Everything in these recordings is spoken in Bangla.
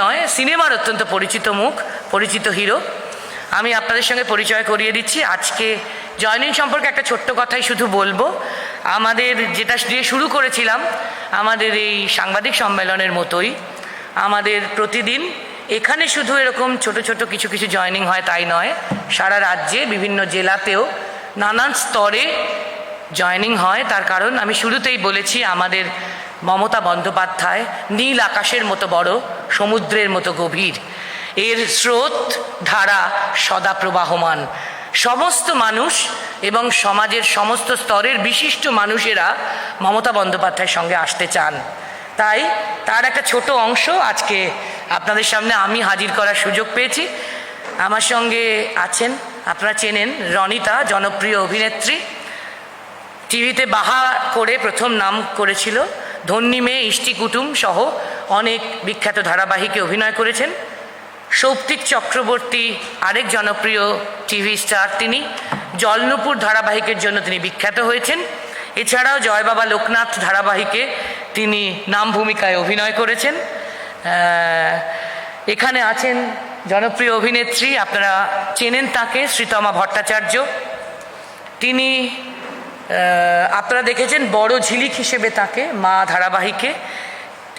নয়, সিনেমার অত্যন্ত পরিচিত মুখ, পরিচিত হিরো। আমি আপনাদের সঙ্গে পরিচয় করিয়ে দিচ্ছি। আজকে জয়নিং সম্পর্কে একটা ছোট্ট কথাই শুধু বলবো। আমাদের যেটা দিয়ে শুরু করেছিলাম, আমাদের এই সাংবাদিক সম্মেলনের মতোই আমাদের প্রতিদিন এখানে শুধু এরকম ছোট ছোট কিছু কিছু জয়নিং হয় তাই নয়, সারা রাজ্যে বিভিন্ন জেলাতেও নানান স্তরে জয়নিং হয়। তার কারণ আমি শুরুতেই বলেছি, আমাদের মমতা বন্দ্যোপাধ্যায় নীল আকাশের মতো বড়, সমুদ্রের মতো গভীর, এর স্রোত ধারা সদা প্রবাহমান। সমস্ত মানুষ এবং সমাজের সমস্ত স্তরের বিশিষ্ট মানুষেরা মমতা বন্দ্যোপাধ্যায়ের সঙ্গে আসতে চান। তাই তার একটা ছোট অংশ আজকে আপনাদের সামনে আমি হাজির করার সুযোগ পেয়েছি। আমার সঙ্গে আছেন, আপনারা চেনেন, রনিতা, জনপ্রিয় অভিনেত্রী, টিভিতে বাহা করে প্রথম নাম করেছিল, ধন্যী মেয়ে, ইষ্টি কুটুম সহ অনেক বিখ্যাত ধারাবাহিকে অভিনয় করেছেন। সৌপ্তিক চক্রবর্তী আরেক জনপ্রিয় টিভি স্টার, তিনি জলনুপুর ধারাবাহিকের জন্য তিনি বিখ্যাত হয়েছেন। এছাড়াও জয় বাবা লোকনাথ ধারাবাহিকে তিনি নাম ভূমিকায় অভিনয় করেছেন। এখানে আছেন জনপ্রিয় অভিনেত্রী, আপনারা চেনেন তাকে, শ্রীতমা ভট্টাচার্য। তিনি আপনারা দেখেছেন বড় ঝিলিক হিসেবে তাকে মা ধারাবাহিকে,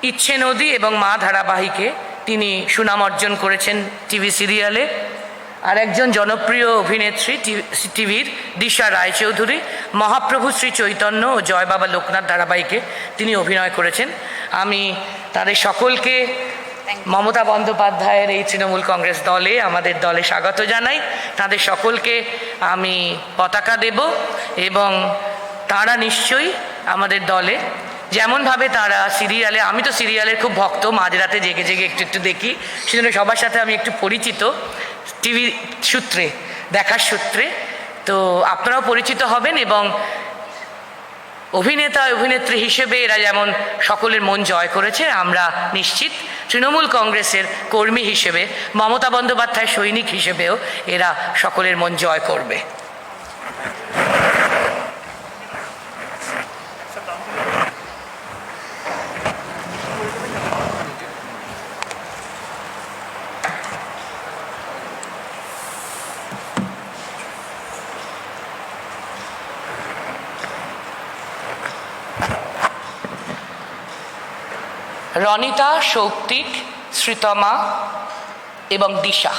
ইচ্ছে নদী এবং মা ধারাবাহিকে তিনি সুনাম অর্জন করেছেন টিভি সিরিয়ালে। আর একজন জনপ্রিয় অভিনেত্রী টিভির দিশা রায়চৌধুরী, মহাপ্রভু শ্রী চৈতন্য ও জয় বাবা লোকনাথ ধারাবাহিকে তিনি অভিনয় করেছেন। আমি তাদের সকলকে মমতা বন্দ্যোপাধ্যায়ের এই তৃণমূল কংগ্রেস দলে, আমাদের দলে স্বাগত জানাই। তাদের সকলকে আমি পতাকা দেব এবং তারা নিশ্চয়ই আমাদের দলে যেমনভাবে তারা সিরিয়ালে, আমি তো সিরিয়ালের খুব ভক্ত, মাঝরাতে জেগে জেগে একটু একটু দেখি, সেজন্য সবার সাথে আমি একটু পরিচিত টিভি সূত্রে, দেখার সূত্রে। তো আপনারাও পরিচিত হবেন এবং অভিনেতা অভিনেত্রী হিসেবে এরা যেমন সকলের মন জয় করেছে, আমরা নিশ্চিত তৃণমূল কংগ্রেসের কর্মী হিসেবে, মমতা বন্দ্যোপাধ্যায় সৈনিক হিসেবেও এরা সকলের মন জয় করবে। রনিতা, সৌপ্তিক, শ্রীতমা এবং দিশা।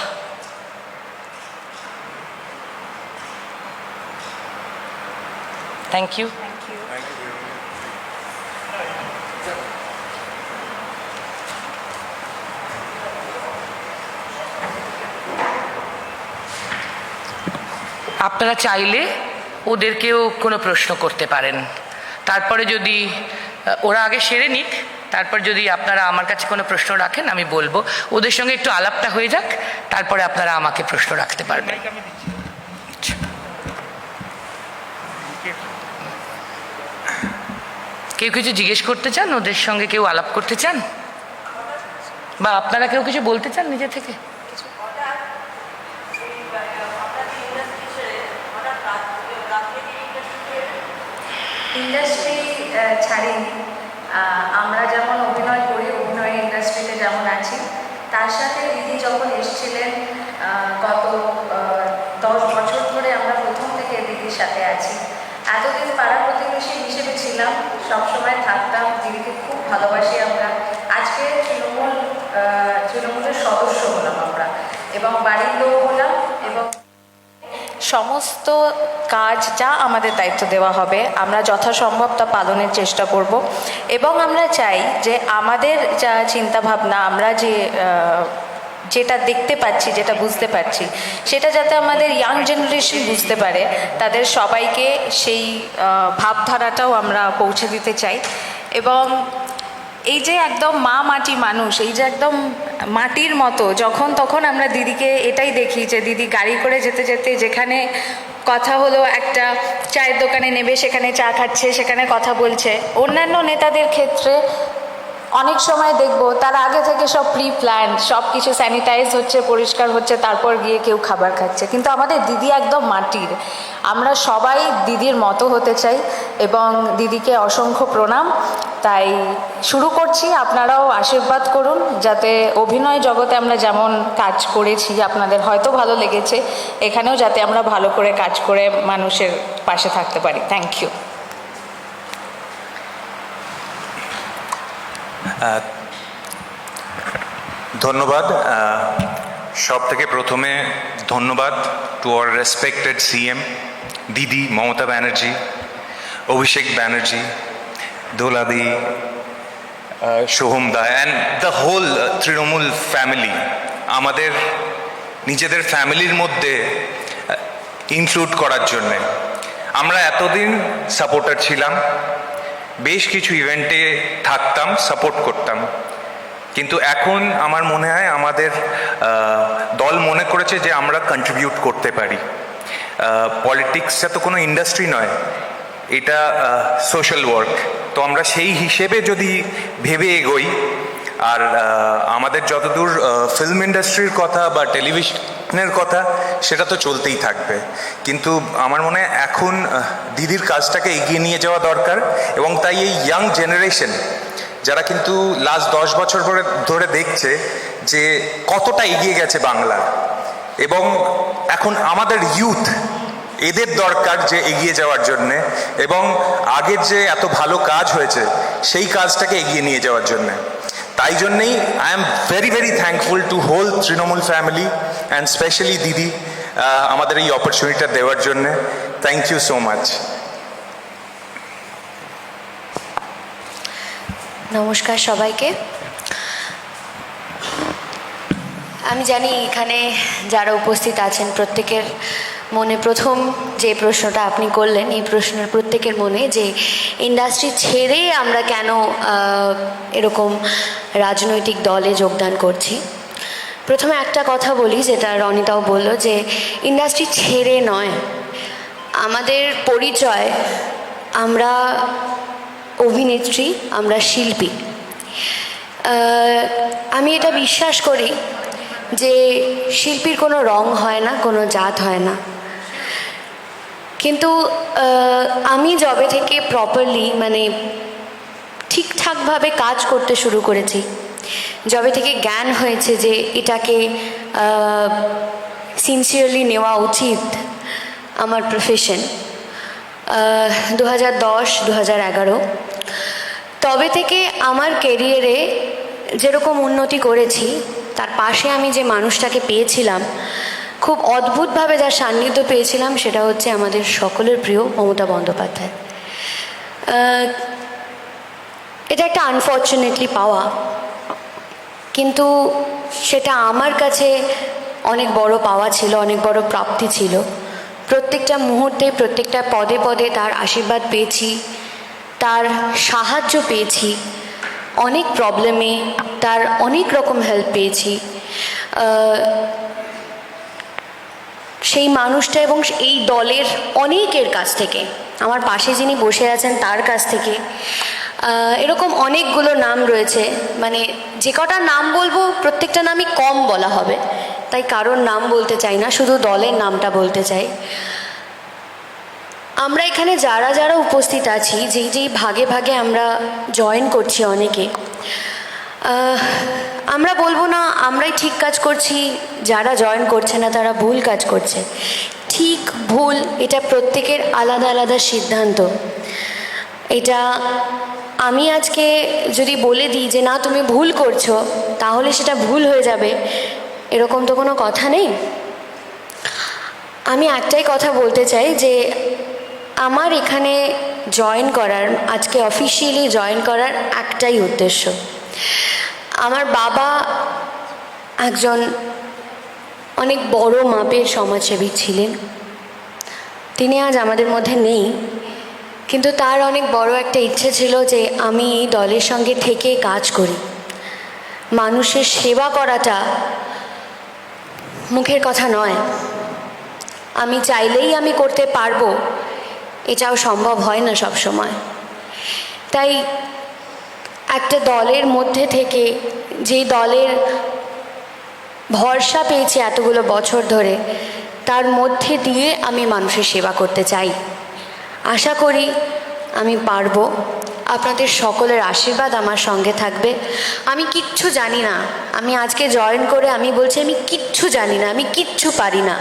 Thank you. আপনারা চাইলে ওদেরকেও কোনো প্রশ্ন করতে পারেন। তারপরে যদি ওরা আগে সেরে নিক, তারপর যদি আপনারা আমার কাছে কোনো প্রশ্ন রাখেন আমি বলবো, ওদের সঙ্গে একটু আলাপটা হয়ে যাক, তারপরে আপনারা আমাকে প্রশ্ন রাখতে পারবেন। কেউ কিছু জিজ্ঞেস করতে চান, ওদের সঙ্গে কেউ আলাপ করতে চান, বা আপনারা কেউ কিছু বলতে চান নিজে থেকে? ইন্ডাস্ট্রি ছাড়িনি, আমরা যেমন অভিনয় করি, অভিনয় ইন্ডাস্ট্রিতে যেমন আছি, তার সাথে দিদি যখন এসেছিলেন গত 10 বছর ধরে আমরা প্রথম থেকে দিদির সাথে আছি। এতদিন পাড়া প্রতিবেশী হিসেবে ছিলাম, সবসময় থাকতাম, দিদিকে খুব ভালোবাসি আমরা। আজকে তৃণমূলের সদস্য হলাম আমরা এবং বাড়ির লোক হলাম এবং সমস্ত কাজ যা আমাদের দায়িত্ব দেওয়া হবে আমরা যথাসম্ভব তা পালনের চেষ্টা করব এবং আমরা চাই যে আমাদের যা চিন্তাভাবনা, আমরা যেটা দেখতে পাচ্ছি, যেটা বুঝতে পারছি, সেটা যাতে আমাদের ইয়াং জেনারেশন বুঝতে পারে, তাদের সবাইকে সেই ভাবধারাটাও আমরা পৌঁছে দিতে চাই। এবং এই যে একদম মা মাটি মানুষ, এই যে একদম মাটির মতো, যখন তখন আমরা দিদিকে এটাই দেখি যে দিদি গাড়ি করে যেতে যেতে যেখানে কথা হলো, একটা চায়ের দোকানে নেবে, সেখানে চা খাচ্ছে, সেখানে কথা বলছে। অন্যান্য নেতাদের ক্ষেত্রে অনেক সময় দেখবো তার আগে থেকে সব প্রি প্ল্যান, সব কিছু স্যানিটাইজ হচ্ছে, পরিষ্কার হচ্ছে, তারপর গিয়ে কেউ খাবার খাচ্ছে। কিন্তু আমাদের দিদি একদম মাটির, আমরা সবাই দিদির মতো হতে চাই এবং দিদিকে অসংখ্য প্রণাম। তাই শুরু করছি, আপনারাও আশীর্বাদ করুন যাতে অভিনয় জগতে আমরা যেমন কাজ করেছি আপনাদের হয়তো ভালো লেগেছে, এখানেও যাতে আমরা ভালো করে কাজ করে মানুষের পাশে থাকতে পারি। Thank you. ধন্যবাদ। সব থেকে প্রথমে ধন্যবাদ টু আওয়ার রেসপেক্টেড সিএম দিদি মমতা ব্যানার্জি, অভিষেক ব্যানার্জি, দোলাদি, সোহম দা and the whole Trinamool family, আমাদের নিজেদের ফ্যামিলির মধ্যে ইনক্লুড করার জন্যে। আমরা এতদিন সাপোর্টার ছিলাম, বেশ কিছু ইভেন্টে থাকতাম, সাপোর্ট করতাম, কিন্তু এখন আমার মনে হয় আমাদের দল মনে করেছে যে আমরা কন্ট্রিবিউট করতে পারি। পলিটিক্সটা তো কোনো ইন্ডাস্ট্রি নয়, এটা সোশ্যাল ওয়ার্ক। তো আমরা সেই হিসেবে যদি ভেবে এগোই, আর আমাদের যতদূর ফিল্ম ইন্ডাস্ট্রির কথা বা টেলিভিশনের কথা সেটা তো চলতেই থাকবে, কিন্তু আমার মনে হয় এখন দিদির কাজটাকে এগিয়ে নিয়ে যাওয়া দরকার। এবং তাই এই ইয়াং জেনারেশন যারা কিন্তু লাস্ট 10 বছর ধরে দেখছে যে কতটা এগিয়ে গেছে বাংলা, এবং এখন আমাদের ইউথ এদের দরকার যে এগিয়ে যাওয়ার জন্যে, এবং আগের যে এত ভালো কাজ হয়েছে সেই কাজটাকে এগিয়ে নিয়ে যাওয়ার জন্যে। তাই জন্যেই I am very very thankful to whole Trinamool family and specially Didi আমাদের এই অপরচুনিটিটা দেওয়ার জন্যে। Thank you so much. নমস্কার সবাইকে। আমি জানি এখানে যারা উপস্থিত আছেন প্রত্যেকের মনে প্রথম যে প্রশ্নটা আপনি করলেন, এই প্রশ্নের প্রত্যেকের মনে যে ইন্ডাস্ট্রি ছেড়ে আমরা কেন এরকম রাজনৈতিক দলে যোগদান করছি। প্রথমে একটা কথা বলি, যেটা রনিতাও বলল, যে ইন্ডাস্ট্রি ছেড়ে নয়, আমাদের পরিচয় আমরা অভিনেত্রী, আমরা শিল্পী। আমি এটা বিশ্বাস করি যে শিল্পীর কোনো রং হয় না, কোনো জাত হয় না, কিন্তু আমি যবে থেকে প্রপারলি মানে ঠিকঠাকভাবে কাজ করতে শুরু করেছি, যবে থেকে জ্ঞান হয়েছে যে এটাকে সিনসিয়ারলি নেওয়া উচিত আমার প্রফেশন, 2010-2011 তবে থেকে আমার কেরিয়ারে যেরকম উন্নতি করেছি, তার পাশে আমি যে মানুষটাকে পেয়েছিলাম, খুব অদ্ভুতভাবে যার সান্নিধ্য পেয়েছিলাম, সেটা হচ্ছে আমাদের সকলের প্রিয় মমতা বন্দ্যোপাধ্যায়। এটা একটা আনফর্চুনেটলি পাওয়া, কিন্তু সেটা আমার কাছে অনেক বড় পাওয়া ছিল, অনেক বড় প্রাপ্তি ছিল। প্রত্যেকটা মুহূর্তে, প্রত্যেকটা পদে পদে তার আশীর্বাদ পেয়েছি, তার সাহায্য পেয়েছি, অনেক প্রবলেমে তার অনেক রকম হেল্প পেয়েছি। সেই মানুষটা এবং এই দলের অনেকের কাছ থেকে, আমার পাশে যিনি বসে আছেন তার কাছ থেকে, এরকম অনেকগুলো নাম রয়েছে, মানে যে কটা নাম বলবো প্রত্যেকটা নামই কম বলা হবে, তাই কারোর নাম বলতে চাই না, শুধু দলের নামটা বলতে চাই। আমরা এখানে যারা যারা উপস্থিত আছি, যেই যেই ভাগে ভাগে আমরা জয়েন করছি অনেকে, আমরা বলবো না আমরাই ঠিক কাজ করছি, যারা জয়েন করছে না তারা ভুল কাজ করছে। ঠিক ভুল এটা প্রত্যেকের আলাদা আলাদা সিদ্ধান্ত। এটা আমি আজকে যদি বলে দিই যে না তুমি ভুল করছো, তাহলে সেটা ভুল হয়ে যাবে, এরকম তো কোনো কথা নেই। আমি একটাই কথা বলতে চাই যে আমার এখানে জয়েন করার, আজকে অফিসিয়ালি জয়েন করার একটাই উদ্দেশ্য। আমার বাবা একজন অনেক বড় মাপের সমাজসেবী ছিলেন, তিনি আজ আমাদের মধ্যে নেই, কিন্তু তার অনেক বড় একটা ইচ্ছে ছিল যে আমি এই দলের সঙ্গে থেকে কাজ করি। মানুষের সেবা করাটা মুখের কথা নয়, আমি চাইলেই আমি করতে পারবো এটাও সম্ভব হয় না সব সময়। তাই একটা দলের মধ্যে থেকে, যে দলের ভরসা পেয়েছি এতগুলো বছর ধরে, তার মধ্যে দিয়ে আমি মানুষের সেবা করতে চাই। আশা করি আমি পারবো। আপনাদের সকলের আশীর্বাদ আমার সঙ্গে থাকবে। আমি কিচ্ছু জানি না, আমি আজকে জয়েন করে আমি বলছি আমি কিচ্ছু জানি না, আমি কিচ্ছু পারি না।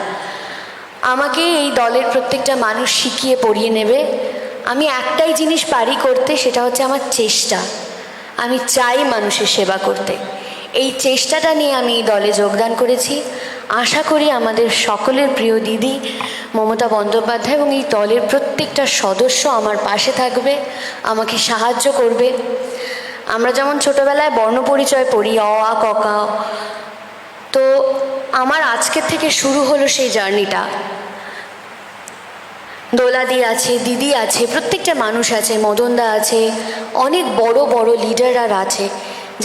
আমাকে এই দলের প্রত্যেকটা মানুষ শিখিয়ে পড়িয়ে নেবে। আমি একটাই জিনিস পারি করতে, সেটা হচ্ছে আমার চেষ্টা। আমি চাই মানুষের সেবা করতে। এই চেষ্টাটা নিয়ে আমি এই দলে যোগদান করেছি। আশা করি আমাদের সকলের প্রিয় দিদি মমতা বন্দ্যোপাধ্যায় এবং এই দলের প্রত্যেকটা সদস্য আমার পাশে থাকবে, আমাকে সাহায্য করবে। আমরা যেমন ছোটোবেলায় বর্ণপরিচয় পড়ি, অ আ ক খ, তো আমার আজকের থেকে শুরু হলো সেই জার্নিটা। দোলাদি আছে, দিদি আছে, প্রত্যেকটা মানুষ আছে, মদনদা আছে, অনেক বড় বড় লিডাররা আছে,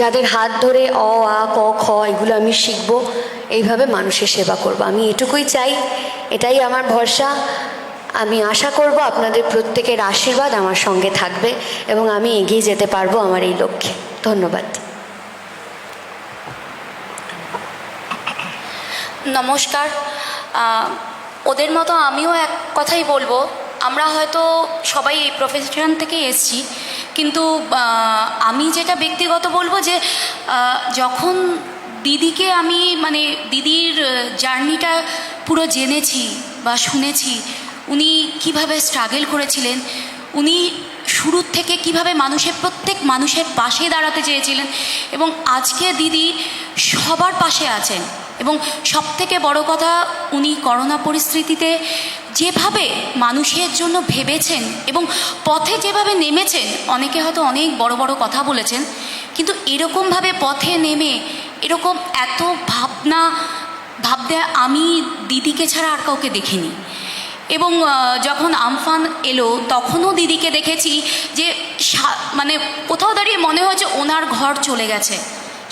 যাদের হাত ধরে অ আ ক খ এগুলো আমি শিখবো, এইভাবে মানুষের সেবা করব। আমি এটুকুই চাই, এটাই আমার ভরসা। আমি আশা করব আপনাদের প্রত্যেকের আশীর্বাদ আমার সঙ্গে থাকবে এবং আমি এগিয়ে যেতে পারবো আমার এই লক্ষ্যে। ধন্যবাদ। নমস্কার। ওদের মতো আমিও এক কথাই বলবো, আমরা হয়তো সবাই এই প্রফেশন থেকেই এসেছি, কিন্তু আমি যেটা ব্যক্তিগত বলবো যে যখন দিদিকে আমি মানে দিদির জার্নিটা পুরো জেনেছি বা শুনেছি, উনি কিভাবে স্ট্রাগল করেছিলেন, উনি শুরুর থেকে কিভাবে প্রত্যেক মানুষের পাশে দাঁড়াতে চেয়েছিলেন, এবং আজকে দিদি সবার পাশে আছেন। এবং সবথেকে বড় কথা, উনি করোনা পরিস্থিতিতে যেভাবে মানুষের জন্য ভেবেছেন এবং পথে যেভাবে নেমেছেন, অনেকে হয়তো অনেক বড় বড় কথা বলেছেন, কিন্তু এরকমভাবে পথে নেমে এরকম এত ভাবতে আমি দিদিকে ছাড়া আর কাউকে দেখিনি। এবং যখন আমফান এলো তখনও দিদিকে দেখেছি যে মানে কোথাও দাঁড়িয়ে মনে হয় যে ওনার ঘর চলে গেছে।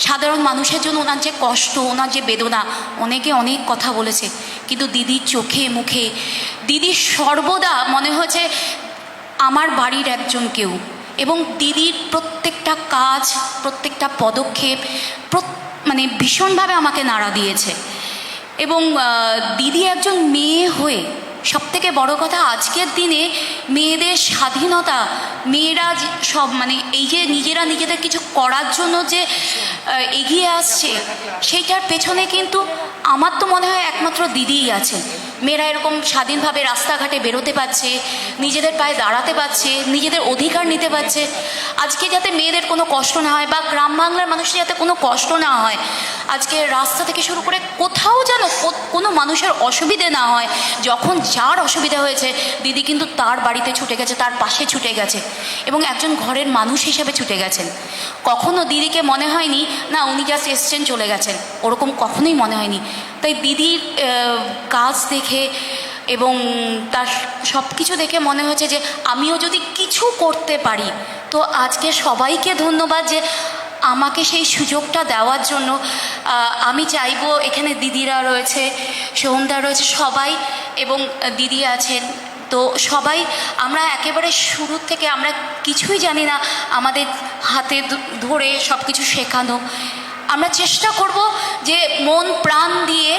সাধারণ মানুষের জন্য ওনার যে কষ্ট, ওনার যে বেদনা, অনেকে অনেক কথা বলেছে, কিন্তু দিদির চোখে মুখে দিদির সর্বদা মনে হয়েছে আমার বাড়ির একজন কেউ। এবং দিদির প্রত্যেকটা কাজ, প্রত্যেকটা পদক্ষেপ মানে ভীষণভাবে আমাকে নাড়া দিয়েছে। এবং দিদি একজন মেয়ে হয়ে, সবথেকে বড় কথা, আজকের দিনে মেয়েদের স্বাধীনতা, মেয়েরা সব মানে এই যে নিজেরা নিজেদের কিছু করার জন্য যে এগিয়ে আসছে, সেইটার পেছনে কিন্তু আমার তো মনে হয় একমাত্র দিদিই আছে। মেয়েরা এরকম স্বাধীনভাবে রাস্তাঘাটে বেরোতে পারছে, নিজেদের পায়ে দাঁড়াতে পারছে, নিজেদের অধিকার নিতে পারছে। আজকে যাতে মেয়েদের কোনো কষ্ট না হয়, বা গ্রাম বাংলার মানুষের যাতে কোনো কষ্ট না হয়, আজকে রাস্তা থেকে শুরু করে কোথাও যেন কোনো মানুষের অসুবিধে না হয়, যখন যার অসুবিধা হয়েছে দিদি কিন্তু তার বাড়িতে ছুটে গেছে, তার পাশে ছুটে গেছে, এবং একজন ঘরের মানুষ হিসেবে ছুটে গেছেন। কখনো দিদিকে মনে হয়নি না উনি জাস্ট এসছেন চলে গেছেন, ওরকম কখনোই মনে হয়নি। তাই দিদির কাজ দেখে এবং তার সব কিছু দেখে মনে হয়েছে যে আমিও যদি কিছু করতে পারি, তো আজকে সবাইকে ধন্যবাদ যে আমাকে সেই সুযোগটা দেওয়ার জন্য। আমি চাইবো এখানে দিদিরা রয়েছে, সোহমদা রয়েছে, সবাই, এবং দিদি আছেন, তো সবাই আমরা একেবারে শুরুর থেকে আমরা কিছুই জানি না, আমাদের হাতে ধরে সব কিছু শেখানো। আমরা চেষ্টা করব যে মন প্রাণ দিয়ে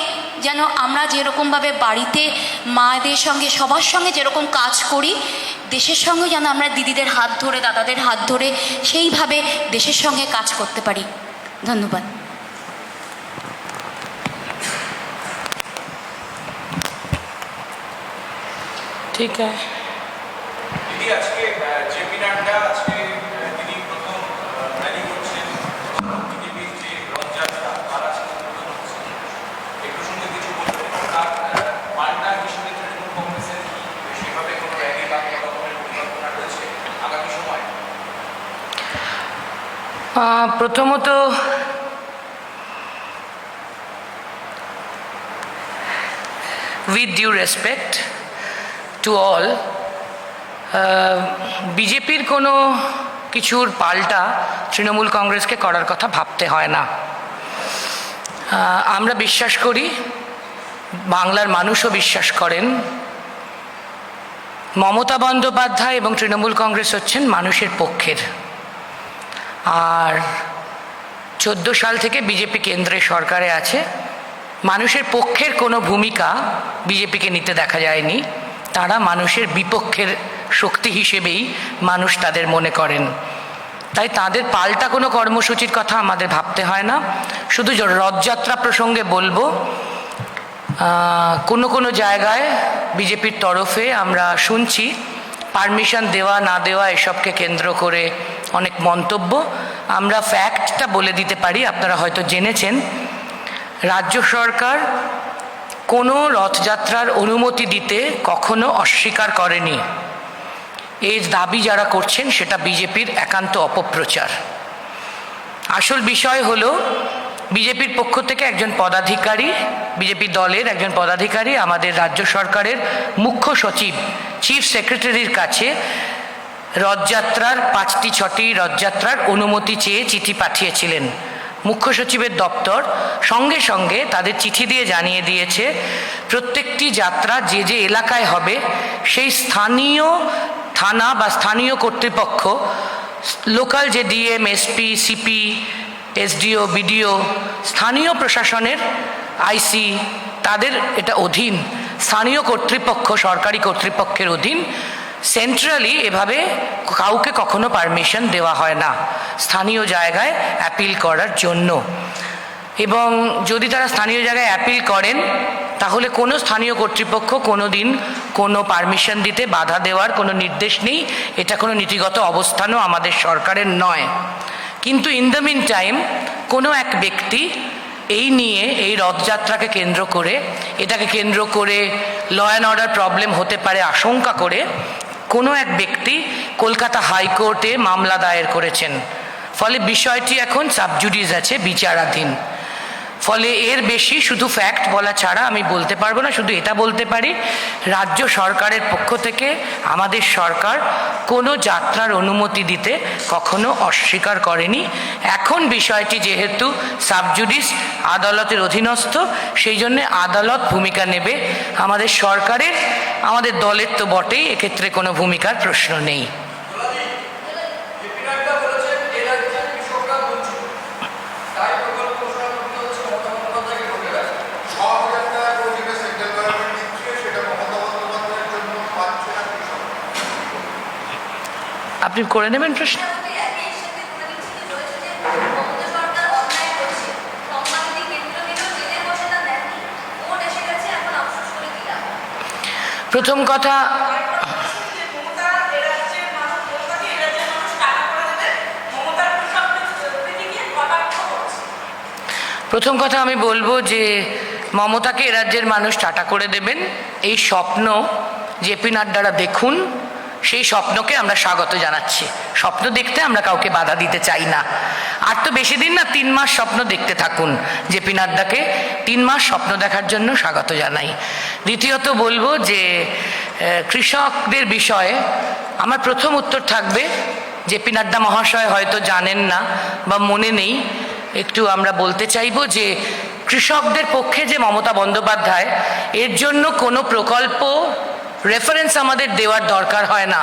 যেন আমরা যেরকমভাবে বাড়িতে মায়েদের সঙ্গে সবার সঙ্গে যেরকম কাজ করি, দেশের সঙ্গে যেন আমরা দিদিদের হাত ধরে, দাদাদের হাত ধরে সেইভাবে দেশের সঙ্গে কাজ করতে পারি। ধন্যবাদ। ঠিক আছে দিদি, আজকে জেপি নাড্ডা আজকে তিনি প্রথম র্যালি করছেন, বিজেপির যে রথযাত্রা তার আজকে উদ্বোধন হচ্ছে, এই প্রসঙ্গে কিছু বলবেন? তার পাল্টা হিসেবে তৃণমূল কংগ্রেসের সেভাবে কোনো র্যালি বা কোনো রকমের পরিকল্পনা রয়েছে আগামী সময়? প্রথমত with due respect to all, বিজেপির কোনো কিছুর পাল্টা তৃণমূল কংগ্রেসকে করার কথা ভাবতে হয় না। আমরা বিশ্বাস করি, বাংলার মানুষও বিশ্বাস করেন, মমতা বন্দ্যোপাধ্যায় এবং তৃণমূল কংগ্রেস হচ্ছেন মানুষের পক্ষের। আর 14 সাল থেকে বিজেপি কেন্দ্রে সরকারে আছে। মানুষের পক্ষের কোনো ভূমিকা বিজেপিকে নিতে দেখা যায়নি, তারা মানুষের বিপক্ষের শক্তি হিসেবেই মানুষ তাদের মনে করেন। তাই তাদের পাল্টা কোনো কর্মসূচির কথা আমাদের ভাবতে হয় না। শুধু রথযাত্রা প্রসঙ্গে বলবো, কোনো কোনো জায়গায় বিজেপির তরফে আমরা শুনছি পারমিশন দেওয়া না দেওয়া এসবকে কেন্দ্র করে অনেক মন্তব্য। আমরা ফ্যাক্টটা বলে দিতে পারি, আপনারা হয়তো জেনেছেন, রাজ্য সরকার কোনো রথযাত্রার অনুমতি দিতে কখনো অস্বীকার করেনি। এই দাবি যারা করছেন সেটা বিজেপির একান্ত অপপ্রচার। আসল বিষয় হলো বিজেপির পক্ষ থেকে একজন পদাধিকারী, বিজেপি দলের একজন পদাধিকারী আমাদের রাজ্য সরকারের মুখ্য সচিব, চিফ সেক্রেটারির কাছে রথযাত্রার 5টি-6টি রথযাত্রার অনুমতি চেয়ে চিঠি পাঠিয়েছিলেন। মুখ্য সচিবের দপ্তর সঙ্গে সঙ্গে তাদের চিঠি দিয়ে জানিয়ে দিয়েছে প্রত্যেকটি যাত্রা যে যে এলাকায় হবে সেই স্থানীয় থানা বা স্থানীয় কর্তৃপক্ষ, লোকাল যে DM, SP, CP, SDO, BDO, স্থানীয় প্রশাসনের আইসি, তাদের এটা অধীন। স্থানীয় কর্তৃপক্ষ সরকারি কর্তৃপক্ষের অধীন। সেন্ট্রালি এভাবে কাউকে কখনো পারমিশন দেওয়া হয় না স্থানীয় জায়গায় অ্যাপিল করার জন্য। এবং যদি তারা স্থানীয় জায়গায় অ্যাপিল করেন তাহলে কোনো স্থানীয় কর্তৃপক্ষ কোনো দিন কোনো পারমিশন দিতে বাধা দেওয়ার কোনো নির্দেশ নেই। এটা কোনো নীতিগত অবস্থানও আমাদের সরকারের নয়। কিন্তু ইন দ্য মিন টাইম কোনো এক ব্যক্তি এই নিয়ে, এই রথযাত্রাকে কেন্দ্র করে, এটাকে কেন্দ্র করে ল অ্যান্ড অর্ডার প্রবলেম হতে পারে আশঙ্কা করে কোনো এক ব্যক্তি কলকাতা হাইকোর্টে মামলা দায়ের করেছেন। ফলে বিষয়টি এখন সাবজুডিস আছে, বিচারাধীন। ফলে এর বেশি শুধু ফ্যাক্ট বলা ছাড়া আমি বলতে পারবো না। শুধু এটা বলতে পারি, রাজ্য সরকারের পক্ষ থেকে আমাদের সরকার কোনো যাত্রার অনুমতি দিতে কখনো অস্বীকার করেনি। এখন বিষয়টি যেহেতু সাবজুডিস, আদালতের অধীনস্থ, সেই জন্যে আদালত ভূমিকা নেবে। আমাদের সরকারের, আমাদের দলের তো বটেই, এক্ষেত্রে কোনো ভূমিকার প্রশ্ন নেই। আপনি করে নেবেন প্রশ্ন। প্রথম কথা, আমি বলবো যে মমতাকে এ রাজ্যের মানুষ টাটা করে দেবেন, এই স্বপ্ন জেপি নাড্ডারা দেখুন। সেই স্বপ্নকে আমরা স্বাগত জানাচ্ছি। স্বপ্ন দেখতে আমরা কাউকে বাধা দিতে চাই না। আর তো বেশি দিন না, 3 মাস স্বপ্ন দেখতে থাকুন। জেপি নাড্ডাকে 3 মাস স্বপ্ন দেখার জন্য স্বাগত জানাই। দ্বিতীয়ত বলবো যে কৃষকদের বিষয়ে আমার প্রথম উত্তর থাকবে, জেপি নাড্ডা মহাশয় হয়তো জানেন না বা মনে নেই, একটু আমরা বলতে চাইবো যে কৃষকদের পক্ষে যে মমতা বন্দ্যোপাধ্যায়, এর জন্য কোনো প্রকল্প রেফারেন্স আমাদের দেওয়ার দরকার হয় না।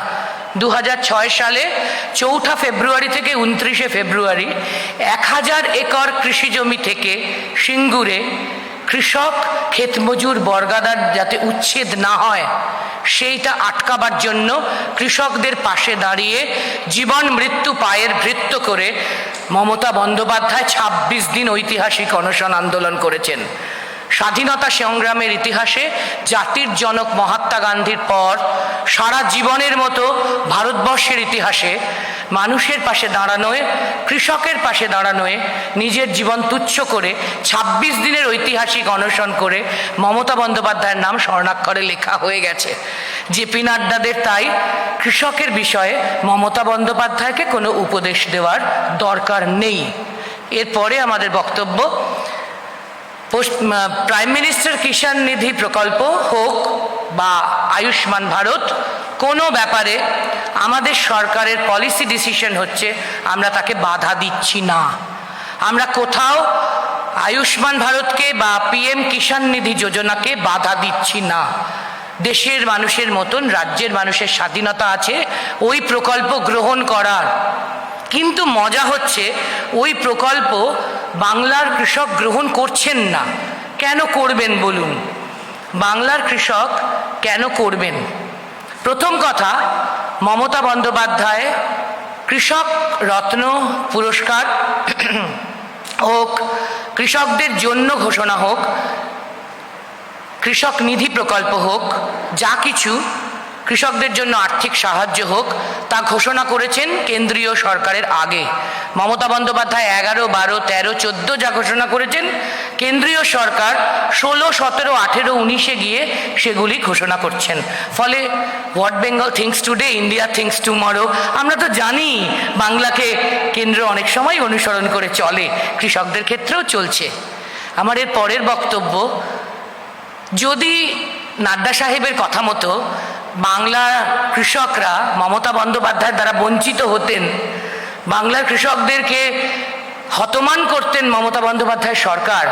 2006 সালে 4 ফেব্রুয়ারি থেকে 29 ফেব্রুয়ারি 1000 একর কৃষি জমি থেকে সিঙ্গুরে কৃষক ক্ষেতমজুর বর্গাদার যাতে উচ্ছেদ না হয় সেইটা আটকাবার জন্য কৃষকদের পাশে দাঁড়িয়ে জীবন মৃত্যু পায়ের ভৃত্য করে মমতা বন্দ্যোপাধ্যায় 26 দিন ঐতিহাসিক অনশন আন্দোলন করেছেন। স্বাধীনতা সংগ্রামের ইতিহাসে জাতির জনক মহাত্মা গান্ধীর পর সারা জীবনের মতো ভারতবর্ষের ইতিহাসে মানুষের পাশে দাঁড়ানোয়, কৃষকের পাশে দাঁড়ানোয় নিজের জীবন তুচ্ছ করে 26 দিনের ঐতিহাসিক অনশন করে মমতা বন্দ্যোপাধ্যায়ের নাম স্বর্ণাক্ষরে লেখা হয়ে গেছে। জেপি নাড্ডাদের তাই কৃষকের বিষয়ে মমতা বন্দ্যোপাধ্যায়কে কোনো উপদেশ দেওয়ার দরকার নেই। এরপরে আমাদের বক্তব্য, প্রাইম মিনিস্টার কিষাণ নিধি প্রকল্প হোক বা আয়ুষ্মান ভারত, কোনো ব্যাপারে আমাদের সরকারের পলিসি ডিসিশন হচ্ছে আমরা তাকে বাধা দিচ্ছি না। আমরা কোথাও আয়ুষ্মান ভারতকে বা পিএম কিষাণ নিধি যোজনাকে বাধা দিচ্ছি না। দেশের মানুষের মতন রাজ্যের মানুষের স্বাধীনতা আছে ওই প্রকল্প গ্রহণ করার। কিন্তু মজা হচ্ছে ওই প্রকল্প বাংলার কৃষক গ্রহণ করছেন না। কেন করবেন বলুন? বাংলার কৃষক কেন করবেন? প্রথম কথা, মমতা বন্দ্যোপাধ্যায় কৃষক রত্ন পুরস্কার হোক, কৃষকদের জন্য ঘোষণা হোক, কৃষক নিধি প্রকল্প হোক, যা কিছু কৃষকদের জন্য আর্থিক সাহায্য হোক, তা ঘোষণা করেছেন কেন্দ্রীয় সরকারের আগে। মমতা বন্দ্যোপাধ্যায় 11, 12, 13, 14 যা ঘোষণা করেছেন, কেন্দ্রীয় সরকার 16, 17, 18, 19-এ গিয়ে সেগুলি ঘোষণা করছেন। ফলে what Bengal things today, India things tomorrow, আমরা তো জানি বাংলাকে কেন্দ্র অনেক সময় অনুসরণ করে চলে, কৃষকদের ক্ষেত্রেও চলছে। আমার এর পরের বক্তব্য, যদি নাড্ডা সাহেবের কথা মতো বাংলার কৃষকরা মমতা বন্দ্যোপাধ্যায়ের দ্বারা বঞ্চিত হতেন, বাংলার কৃষকদেরকে হতমান করতেন মমতা বন্দ্যোপাধ্যায় সরকার,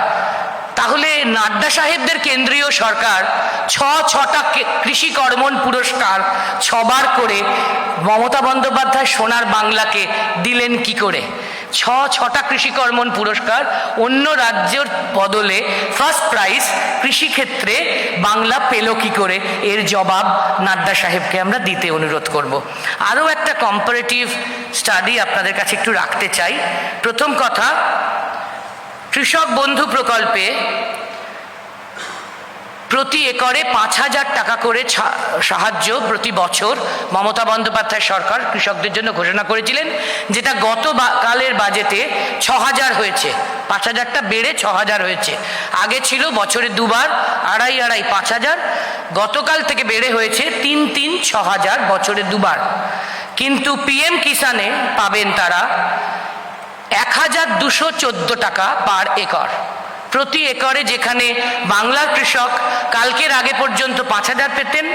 তাহলে নাড্ডা সাহেবদের কেন্দ্রীয় সরকার 6টা কৃষি কর্মণ পুরস্কার 6বার করে মমতা বন্দ্যোপাধ্যায় সোনার বাংলাকে দিলেন কি করে? 6টা কৃষি কর্মণ পুরস্কার অন্য রাজ্যের বদলে ফার্স্ট প্রাইজ কৃষিক্ষেত্রে বাংলা পেল কি করে? এর জবাব নাড্ডা সাহেবকে আমরা দিতে অনুরোধ করব। আরও একটা কম্পারেটিভ স্টাডি আপনাদের কাছে একটু রাখতে চাই। প্রথম কথা, কৃষক বন্ধু প্রকল্পে প্রতি একরে 5,000 টাকা করে সাহায্য প্রতি বছর মমতা বন্দ্যোপাধ্যায় সরকার কৃষকদের জন্য ঘোষণা করেছিলেন, যেটা গতকালের বাজেটে 6,000 হয়েছে। 5,000টা বেড়ে 6,000 হয়েছে। আগে ছিল বছরে 2বার 2.5, 5,000, গতকাল থেকে বেড়ে হয়েছে 3, 6,000 বছরে 2বার। কিন্তু পিএম কিষানে পাবেন তারা 1,214 টাকা পার একর প্রতি একরে। যেখানে বাংলার কৃষক কালকের আগে পর্যন্ত 5,000 পেতেন,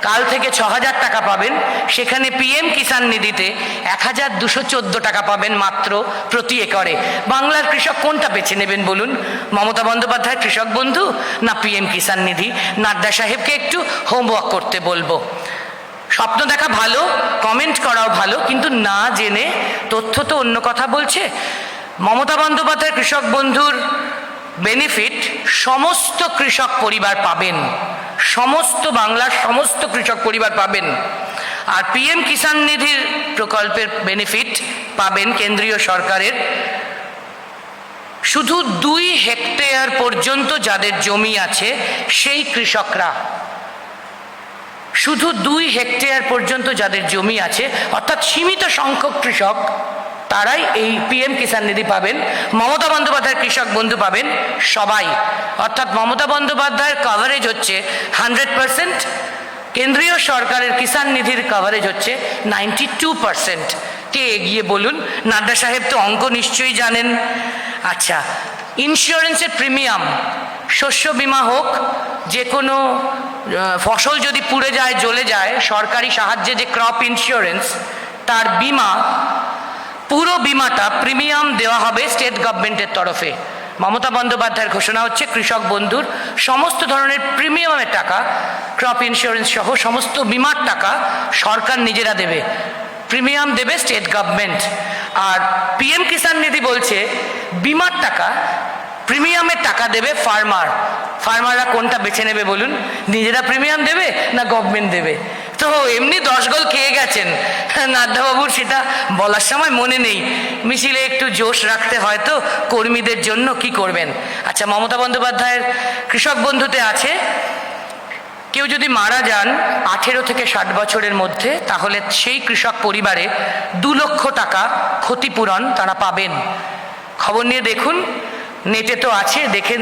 কাল থেকে 6,000 টাকা পাবেন, সেখানে পিএম কিষাণ নিধিতে 1,214 টাকা পাবেন মাত্র প্রতি একরে। বাংলার কৃষক কোনটা বেছে নেবেন বলুন? মমতা বন্দ্যোপাধ্যায় কৃষক বন্ধু না পিএম কিষাণ নিধি? নাড্ডা সাহেবকে একটু হোমওয়ার্ক করতে বলবো। স্বপ্ন দেখা ভালো, কমেন্ট করাও ভালো, কিন্তু না জেনে তথ্য তো অন্য কথা বলছে। মমতা বন্দ্যোপাধ্যায় কৃষক বন্ধুর বেনিফিট সমস্ত কৃষক পরিবার পাবেন, সমস্ত বাংলার সমস্ত কৃষক পরিবার পাবেন। আর পিএম কিষাণ নিধির প্রকল্পের বেনিফিট পাবেন কেন্দ্রীয় সরকারের শুধু 2 হেক্টর পর্যন্ত যাদের জমি আছে সেই কৃষকরা, শুধু 2 হেক্টর পর্যন্ত যাদের জমি আছে, অর্থাৎ সীমিত সংখ্যক কৃষক, তারাই এই পিএম কিষাণ নিধি পাবেন। মমতা বন্দ্যোপাধ্যায়ের কৃষক বন্ধু পাবেন সবাই, অর্থাৎ মমতা বন্দ্যোপাধ্যায়ের কভারেজ হচ্ছে 100%, কেন্দ্রীয় সরকারের কিষাণ নিধির কভারেজ হচ্ছে 92%। কে এগিয়ে বলুন? নাড্ডা সাহেব তো অঙ্ক নিশ্চয়ই জানেন। আচ্ছা, ইন্স্যুরেন্সের প্রিমিয়াম, শস্য বীমা হোক, যে কোনো ফসল যদি পুড়ে যায়, জ্বলে যায়, সরকারি সাহায্যে যে ক্রপ ইন্স্যুরেন্স, তার বিমা, পুরো বিমাটা প্রিমিয়াম দেওয়া হবে স্টেট গভর্নমেন্টের তরফে। মমতা বন্দ্যোপাধ্যায়ের ঘোষণা হচ্ছে কৃষক বন্ধুর সমস্ত ধরনের প্রিমিয়ামের টাকা, ক্রপ ইন্স্যুরেন্স সহ সমস্ত বিমার টাকা সরকার নিজেরা দেবে, প্রিমিয়াম দেবে স্টেট গভর্নমেন্ট। আর পিএম কিষাণ নিধি বলছে বিমার টাকা, প্রিমিয়ামের টাকা দেবে ফার্মার। ফার্মাররা কোনটা বেছে নেবে বলুন? নিজেরা প্রিমিয়াম দেবে না গভর্নমেন্ট দেবে? তো এমনি 10 গোল খেয়ে গেছেন নাড্ডাবাবুর, সেটা বলার সময় মনে নেই। মিছিলে একটু জোশ রাখতে হয়তো কর্মীদের জন্য কি করবেন। আচ্ছা, মমতা বন্দ্যোপাধ্যায়ের কৃষক বন্ধুতে আছে কেউ যদি মারা যান 18 থেকে 60 বছরের মধ্যে, তাহলে সেই কৃষক পরিবারে 2 লক্ষ টাকা ক্ষতিপূরণ তারা পাবেন। খবর নিয়ে দেখুন, নেটে তো আছে,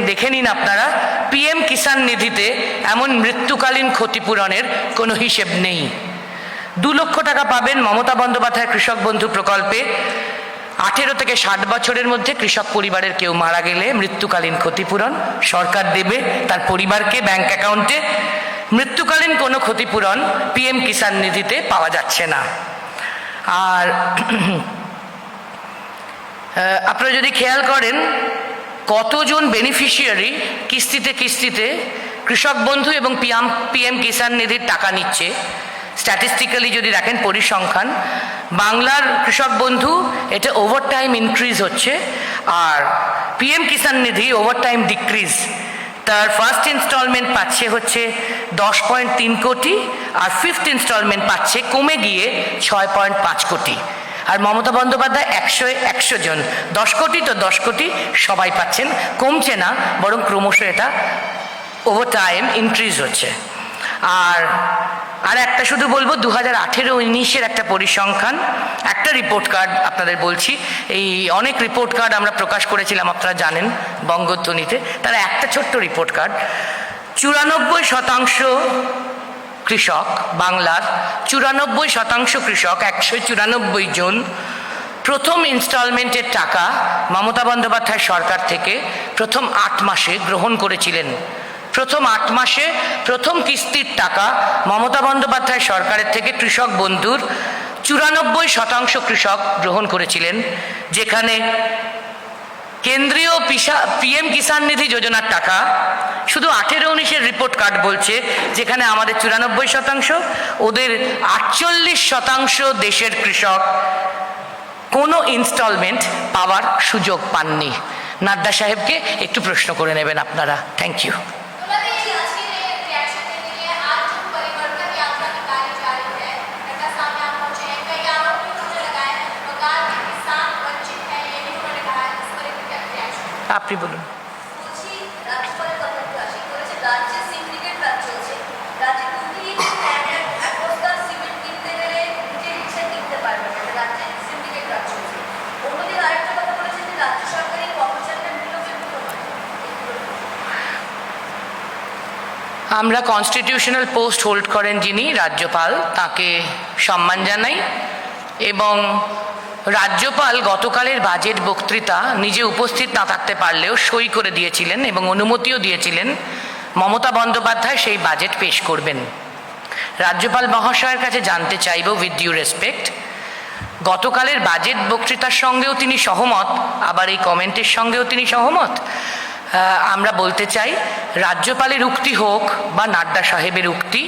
দেখে নিন আপনারা। পিএম কিষাণ নিধিতে এমন মৃত্যুকালীন ক্ষতিপূরণের কোনো হিসেব নেই। 2 লক্ষ টাকা পাবেন মমতা বন্দ্যোপাধ্যায় কৃষক বন্ধু প্রকল্পে। 18 থেকে 60 বছরের মধ্যে কৃষক পরিবারের কেউ মারা গেলে মৃত্যুকালীন ক্ষতিপূরণ সরকার দেবে তার পরিবারকে ব্যাংক অ্যাকাউন্টে। মৃত্যুকালীন কোনো ক্ষতিপূরণ পিএম কিষাণ নিধিতে পাওয়া যাচ্ছে না। আর আপনারা যদি খেয়াল করেন কতজন বেনিফিশিয়ারি কিস্তিতে কিস্তিতে কৃষক বন্ধু এবং পিএম কিষাণ নিধির টাকা নিচ্ছে। স্ট্যাটিস্টিক্যালি যদি দেখেন পরিসংখ্যান, বাংলার কৃষক বন্ধু এটা ওভারটাইম ইনক্রিজ হচ্ছে, আর পিএম কিষাণ নিধি ওভারটাইম ডিক্রিজ। তার ফার্স্ট ইনস্টলমেন্ট পাচ্ছে হচ্ছে 10.3 কোটি, আর ফিফথ ইনস্টলমেন্ট পাচ্ছে কমে গিয়ে 6.5 কোটি। আর মমতা বন্দ্যোপাধ্যায় 100 জন, 10 কোটি তো 10 কোটি সবাই পাচ্ছেন, কমছে না, বরং ক্রমশ এটা ওভার টাইম ইনক্রিজ হচ্ছে। আর একটা শুধু বলবো, 2018-19 একটা পরিসংখ্যান, একটা রিপোর্ট কার্ড আপনাদের বলছি, এই অনেক রিপোর্ট কার্ড আমরা প্রকাশ করেছিলাম আপনারা জানেন বঙ্গধ্বনিতে, তার একটা ছোট্ট রিপোর্ট কার্ড। 94% কৃষক, বাংলার 94% কৃষক, 194 জন প্রথম ইনস্টলমেন্টের টাকা মমতা বন্দ্যোপাধ্যায় সরকার থেকে প্রথম 8 মাসে গ্রহণ করেছিলেন। প্রথম 8 মাসে প্রথম কিস্তির টাকা মমতা বন্দ্যোপাধ্যায় সরকারের থেকে কৃষক বন্ধুর 94% কৃষক গ্রহণ করেছিলেন, যেখানে কেন্দ্রীয় পিএম কিষাণ নিধি যোজনার টাকা শুধু 18-19 রিপোর্ট কার্ড বলছে, যেখানে আমাদের 94%, ওদের 48% দেশের কৃষক কোনো ইনস্টলমেন্ট পাওয়ার সুযোগ পাননি। নাড্ডা সাহেবকে একটু প্রশ্ন করে নেবেন আপনারা। Thank you. আপনি বলুন। আমরা কনস্টিটিউশনাল পোস্ট হোল্ড করেন যিনি রাজ্যপাল, তাকে সম্মান জানাই। এবং রাজ্যপাল গতকালের বাজেট বক্তৃতা নিজে উপস্থিত না থাকতে পারলেও সই করে দিয়েছিলেন এবং অনুমতিও দিয়েছিলেন মমতা বন্দ্যোপাধ্যায় সেই বাজেট পেশ করবেন। রাজ্যপাল মহাশয়ের কাছে জানতে চাইব, উইথ ডিউ রেসপেক্ট, গতকালের বাজেট বক্তৃতার সঙ্গেও তিনি সহমত, আবার এই কমেন্টের সঙ্গেও তিনি সহমত। আমরা বলতে চাই, রাজ্যপালের উক্তি হোক বা নাড্ডা সাহেবের উক্তি,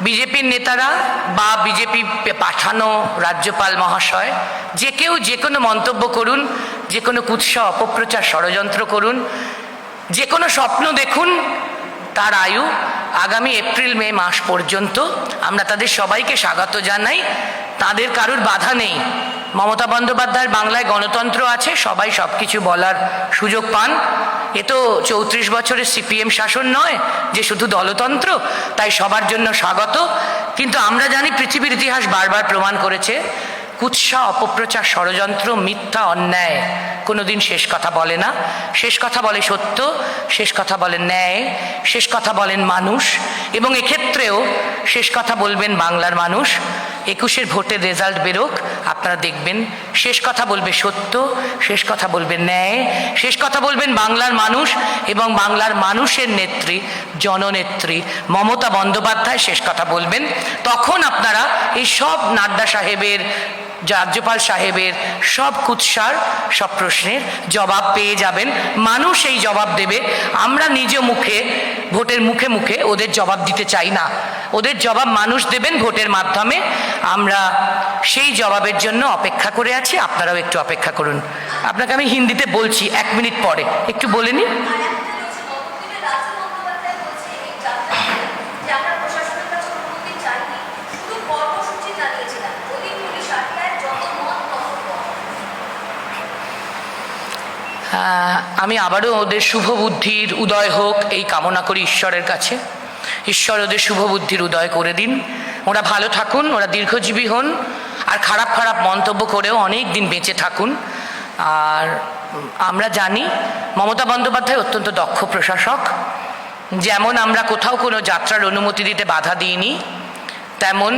বিজেপির নেতারা বা বিজেপি পাঠানো রাজ্যপাল মহাশয় যে কেউ যে কোনো মন্তব্য করুন, যে কোনো কুৎসা অপপ্রচার ষড়যন্ত্র করুন, যে কোনো স্বপ্ন দেখুন, তার আয়ু আগামী এপ্রিল-মে মাস পর্যন্ত। আমরা তাদের সবাইকে স্বাগত জানাই, তাদের কারুর বাধা নেই। মমতা বন্দ্যোপাধ্যায়ের বাংলায় গণতন্ত্র আছে, সবাই সব কিছু বলার সুযোগ পান। এ তো 34 বছরের সিপিএম শাসন নয় যে শুধু দলতন্ত্র, তাই সবার জন্য স্বাগত। কিন্তু আমরা জানি পৃথিবীর ইতিহাস বারবার প্রমাণ করেছে, কুৎসা অপপ্রচার ষড়যন্ত্র মিথ্যা অন্যায় কোনোদিন শেষ কথা বলে না। শেষ কথা বলে সত্য, শেষ কথা বলেন ন্যায়, শেষ কথা বলেন মানুষ, এবং এক্ষেত্রেও শেষ কথা বলবেন বাংলার মানুষ। 21-এর ভোটের রেজাল্ট বেরোক, আপনারা দেখবেন শেষ কথা বলবে সত্য, শেষ কথা বলবে ন্যায়, শেষ কথা বলবেন বাংলার মানুষ, এবং বাংলার মানুষের নেত্রী, জননেত্রী মমতা বন্দ্যোপাধ্যায় শেষ কথা বলবেন। তখন আপনারা এই সব নাড্ডা সাহেবের, রাজ্যপাল সাহেবের সব কুৎসার, সব প্রশ্নের জবাব পেয়ে যাবেন। মানুষ এই জবাব দেবে। আমরা নিজ মুখে, ভোটের মুখে মুখে ওদের জবাব দিতে চাই না, ওদের জবাব মানুষ দেবেন ভোটের মাধ্যমে। আমরা সেই জবাবের জন্য অপেক্ষা করে আছি, আপনারাও একটু অপেক্ষা করুন। আপনাকে আমি হিন্দিতে বলছি 1 মিনিট পরে, একটু বলে নিন। আমি আবারও ওদের শুভ বুদ্ধির উদয় হোক এই কামনা করি ঈশ্বরের কাছে। ঈশ্বর ওদের শুভ বুদ্ধির উদয় করে দিন, ওরা ভালো থাকুন, ওরা দীর্ঘজীবী হন, আর খারাপ খারাপ মন্তব্য করেও অনেক দিন বেঁচে থাকুন। আর আমরা জানি মমতা বন্দ্যোপাধ্যায় অত্যন্ত দক্ষ প্রশাসক। যেমন আমরা কোথাও কোনো যাত্রার অনুমতি দিতে বাধা দিইনি, তেমন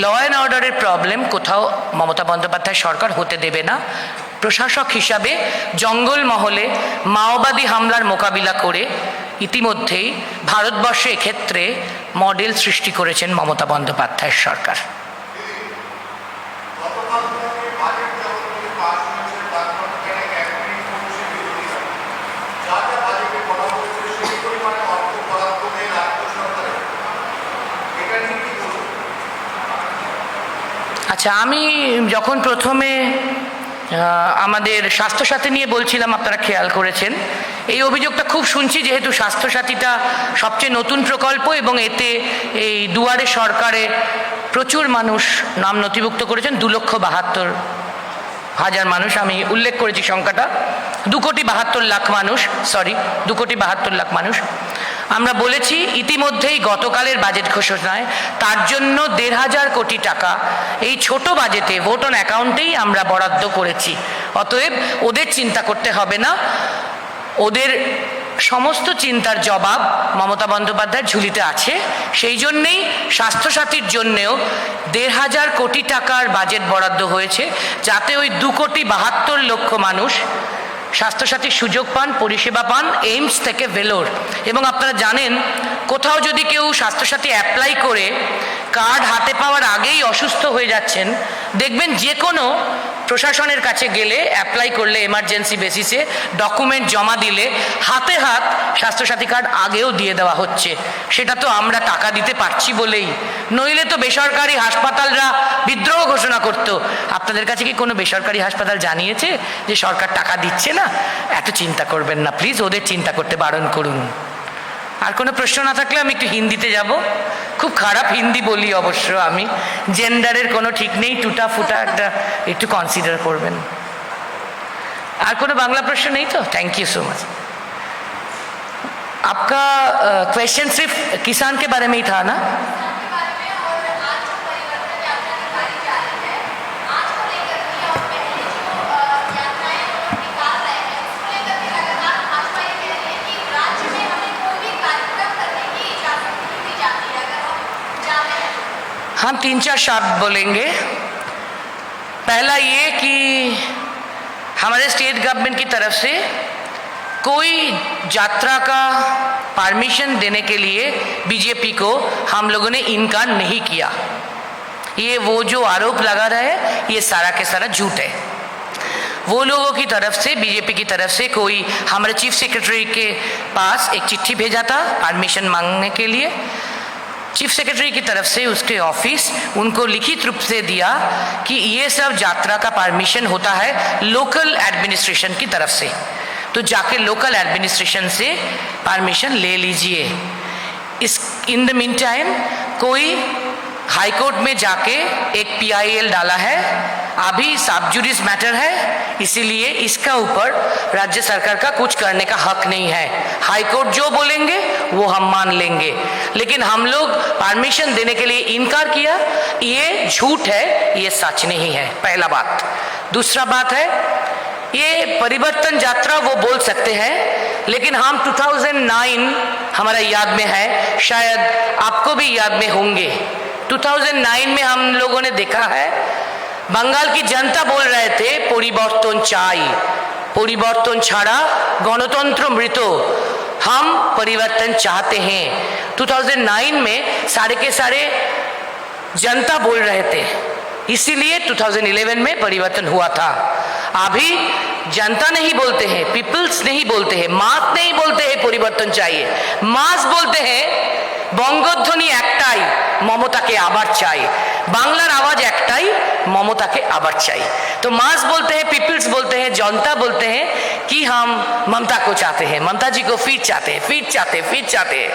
ল অ্যান্ড অর্ডারের প্রবলেম কোথাও মমতা বন্দ্যোপাধ্যায় সরকার হতে দেবে না। প্রশাসক হিসাবে জঙ্গলমহলে মাওবাদী হামলার মোকাবিলা করে ইতিমধ্যেই ভারতবর্ষে এক্ষেত্রে মডেল সৃষ্টি করেছেন মমতা বন্দ্যোপাধ্যায়ের সরকার। এটা নিয়ে কি আচ্ছা, আমি যখন প্রথমে আমাদের স্বাস্থ্যসাথী নিয়ে বলছিলাম, আপনারা খেয়াল করেছেন, এই অভিযোগটা খুব শুনছি, যেহেতু স্বাস্থ্যসাথীটা সবচেয়ে নতুন প্রকল্প এবং এতে এই দুয়ারে সরকারে প্রচুর মানুষ নাম নথিভুক্ত করেছেন, 2,72,000 মানুষ, আমি উল্লেখ করেছি সংখ্যাটা, 2,72,00,000 মানুষ, 2,72,00,000 মানুষ। আমরা বলেছি ইতিমধ্যেই গতকালের বাজেট ঘোষণায় তার জন্য 1,500 কোটি টাকা এই ছোট বাজেটে ভোট অন অ্যাকাউন্টেই আমরা বরাদ্দ করেছি। অতএব ওদের চিন্তা করতে হবে না, ওদের সমস্ত চিন্তার জবাব মমতা বন্দ্যোপাধ্যায়ের ঝুলিতে আছে। সেই জন্যেই স্বাস্থ্যসাথীর জন্যেও 1,500 কোটি টাকার বাজেট বরাদ্দ হয়েছে, যাতে ওই 2,72,00,000 মানুষ স্বাস্থ্যসাথীর সুযোগ পান, পরিষেবা পান, এইমস থেকে ভেলোর। এবং আপনারা জানেন, কোথাও যদি কেউ স্বাস্থ্যসাথী অ্যাপ্লাই করে কার্ড হাতে পাওয়ার আগেই অসুস্থ হয়ে যাচ্ছেন, দেখবেন যে কোনো প্রশাসনের কাছে গেলে, অ্যাপ্লাই করলে এমার্জেন্সি বেসিসে ডকুমেন্ট জমা দিলে হাতে হাত স্বাস্থ্যসাথী কার্ড আগেও দিয়ে দেওয়া হচ্ছে। সেটা তো আমরা টাকা দিতে পারছি বলেই, নইলে তো বেসরকারি হাসপাতালরা বিদ্রোহ ঘোষণা করত। আপনাদের কাছে কি কোনো বেসরকারি হাসপাতাল জানিয়েছে যে সরকার টাকা দিচ্ছে না? এত চিন্তা করবেন না প্লিজ, ওদের চিন্তা করতে বারণ করুন। আর কোনো প্রশ্ন না থাকলে আমি একটু হিন্দিতে যাব। খুব খারাপ হিন্দি বলি অবশ্য আমি, জেন্ডারের কোনো ঠিক নেই, টুটা ফুটা একটা একটু কনসিডার করবেন। আর কোনো বাংলা প্রশ্ন নেই তো? Thank you so much. आपका क्वेश्चन सिर्फ किसान के बारे में ही था ना? हम 3-4 शब्द बोलेंगे। पहला ये कि हमारे स्टेट गवर्नमेंट की तरफ से कोई यात्रा का परमिशन देने के लिए बीजेपी को हम लोगों ने इनकार नहीं किया। ये वो जो आरोप लगा रहा है, ये सारा के सारा झूठ है। वो लोगों की तरफ से, बीजेपी की तरफ से कोई हमारे चीफ सेक्रेटरी के पास एक चिट्ठी भेजा था परमिशन मांगने के लिए। चीफ सेक्रेटरी की तरफ से उसके ऑफिस उनको लिखित रूप से दिया कि ये सब यात्रा का परमिशन होता है लोकल एडमिनिस्ट्रेशन की तरफ से, तो जाके लोकल एडमिनिस्ट्रेशन से परमिशन ले लीजिए। इस इन द मीन टाइम कोई हाई कोर्ट में जाके एक PIL डाला है, अभी सब जुडिस मैटर है, इसीलिए इसका ऊपर राज्य सरकार का कुछ करने का हक नहीं है। हाई कोर्ट जो बोलेंगे वो हम मान लेंगे, लेकिन हम लोग परमिशन देने के लिए इनकार किया, ये झूठ है, ये सच नहीं है। पहला बात। दूसरा बात है, ये परिवर्तन यात्रा वो बोल सकते हैं, लेकिन हम 2009 हमारा याद में है, शायद आपको भी याद में होंगे। 2009 में हम लोगों ने देखा है, बंगाल की जनता बोल रहे थे परिवर्तन चाই, परिवर्तन ছাড়া गणतंत्र मृत, हम परिवर्तन चाहते हैं। 2009 में सारे के सारे जनता बोल रहे थे, इसीलिए 2011 में परिवर्तन हुआ था। अभी जनता नहीं बोलते हैं, पीपल्स नहीं बोलते हैं, मास नहीं बोलते हैं परिवर्तन चाहिए, मास बोलते हैं বঙ্গধ্বনি একটাই, মমতাকে আবার চাই। বাংলার আওয়াজ একটাই, মমতাকে আবার চাই। तो मास बोलते हैं, पीपल्स बोलते हैं, जनता बोलते हैं कि हम ममता को चाहते हैं, ममता जी को फिर चाहते हैं, फिर चाहते हैं, फिर चाहते हैं।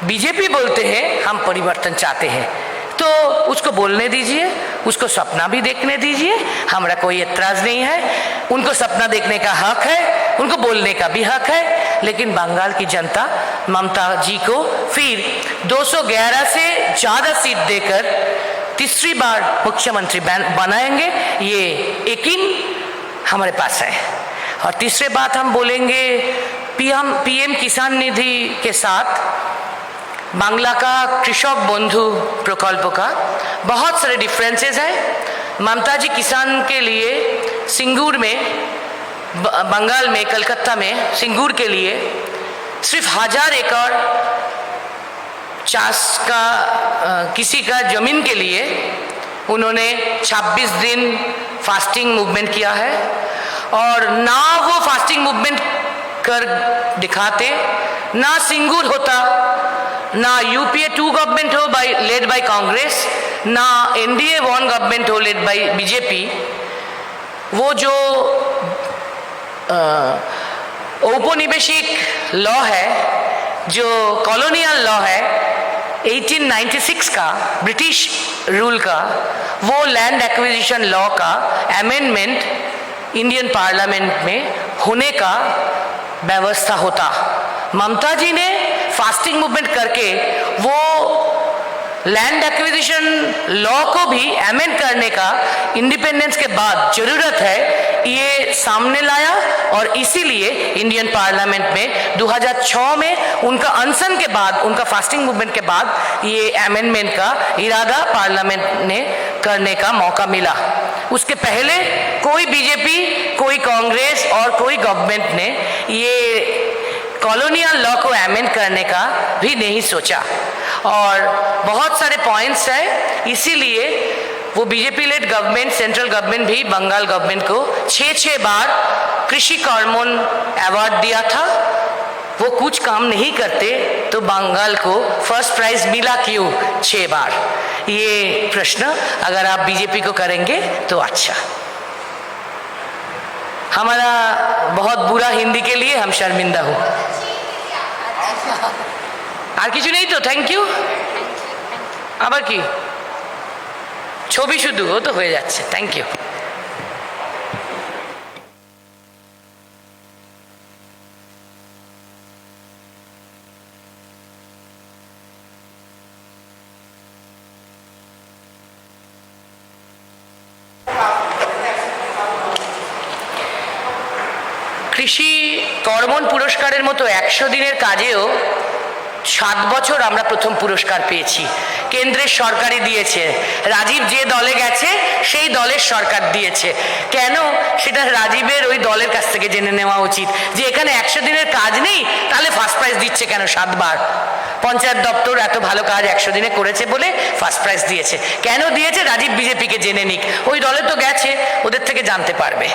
बीजेपी बोलते हैं हम परिवर्तन चाहते हैं, तो उसको बोलने दीजिए, उसको सपना भी देखने दीजिए, हमारा कोई एतराज नहीं है। उनको सपना देखने का हक है, उनको बोलने का भी हक है, लेकिन बंगाल की जनता ममता जी को फिर 211 से ज़्यादा सीट देकर तीसरी बार मुख्यमंत्री बनाएंगे, ये यकीन हमारे पास है। और तीसरे बात हम बोलेंगे, PM किसान निधि के साथ बांग्ला का कृषक बंधु प्रकल्प का बहुत सारे डिफरेंसेस हैं। ममता जी किसान के लिए सिंगूर में, बंगाल में, कलकत्ता में सिंगूर के लिए सिर्फ 1000 एकड़ चाष का किसी का जमीन के लिए उन्होंने 26 दिन फास्टिंग मूवमेंट किया है, और ना वो फास्टिंग मूवमेंट कर दिखाते, ना सिंगूर होता, ना यूपीए 2 गवर्नमेंट हो लेड बाय कांग्रेस, ना एनडीए 1 गवर्नमेंट हो लेड बाय बीजेपी, वो जो औपनिवेशिक लॉ है, जो कॉलोनियल लॉ है 1896 का, ब्रिटिश रूल का, वो लैंड एक्विजिशन लॉ का अमेंडमेंट इंडियन पार्लियामेंट में होने का व्यवस्था होता। ममता जी ने फास्टिंग मूवमेंट करके वो लैंड एक्विजिशन लॉ को भी अमेंड करने का इंडिपेंडेंस के बाद जरूरत है, ये सामने लाया और इसीलिए इंडियन पार्लियामेंट में 2006 में उनका अनशन के बाद, उनका फास्टिंग मूवमेंट के बाद ये अमेंडमेंट का इरादा पार्लियामेंट ने करने का मौका मिला। उसके पहले कोई बीजेपी, कोई कांग्रेस और कोई गवर्नमेंट ने ये कॉलोनियल लॉ को अमेंड करने का भी नहीं सोचा। और बहुत सारे पॉइंट्स हैं, इसीलिए वो BJP lead government, central government भी बंगाल गवर्नमेंट को 6 बार कृषि हार्मोन अवार्ड दिया था। वो कुछ काम नहीं करते तो बंगाल को फर्स्ट प्राइज मिला क्यों 6 बार? ये प्रश्न अगर आप बीजेपी को करेंगे तो अच्छा। हमारा बहुत बुरा हिंदी के लिए हम शर्मिंदा हो। আর কিছু নেই তো? Thank you. আবার কি ছবি শুধু? ও তো হয়ে যাচ্ছে। Thank you. কৃষি কর্মণ পুরস্কারের মতো 100 দিনের কাজেও 7 বছর আমরা প্রথম পুরস্কার পেয়েছি। কেন্দ্রের সরকারই দিয়েছে, রাজীব যে দলে গেছে সেই দলের সরকার দিয়েছে। কেন সেটা রাজীবের ওই দলের কাছ থেকে জেনে নেওয়া উচিত যে এখানে 100 দিনের কাজ নেই, তাহলে ফার্স্ট প্রাইজ দিচ্ছে কেন 7 বার? পঞ্চায়েত দপ্তর এত ভালো কাজ 100 দিনে করেছে বলে ফার্স্ট প্রাইজ দিয়েছে। কেন দিয়েছে? রাজীব বিজেপিকে জেনে নিক, ওই দলে তো গেছে, ওদের থেকে জানতে পারবে।